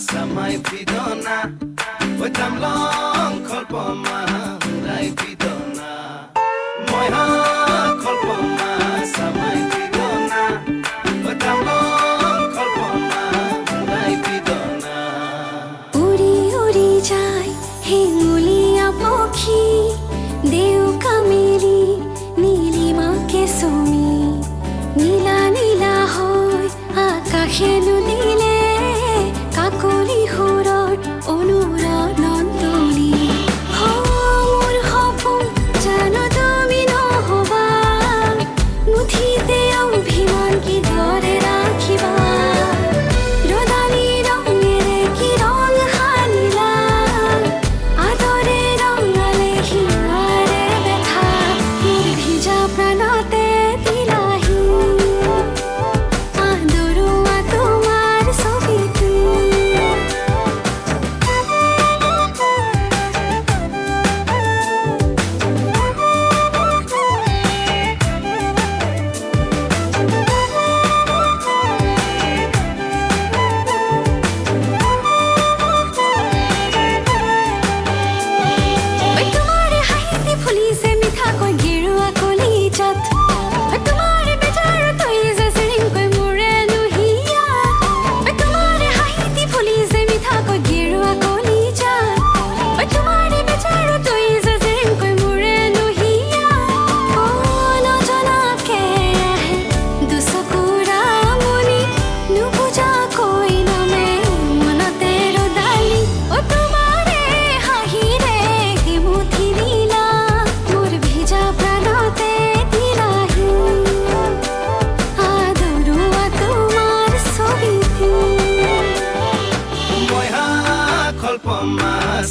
Samai pidona, wetam long kolpoma, rai pidona. Moiha kolpoma, samai pidona, wetam long kolpoma, rai pidona. Uri uri jai, hinguliya pokhi, deu kameli, nilima ke sumi, nila nila hoy, akashe nudile. Kakoli হুৰৰ অনুৰণনলি মোৰ সপোন জানো তুমি নহবা মুঠিতে অভিমান কিদৰে ৰাখিবা ৰদালি ৰঙেৰে কি ৰং সানিলা আদৰে ৰঙালে হিয়াৰে বেথা মোৰ ভিজা প্ৰাণতে দিলাহি আদৰুৱা তোমাৰ ছবিটো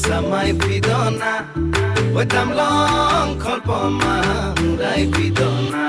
Samai pidona, wetam long kolpoma, rai pidona.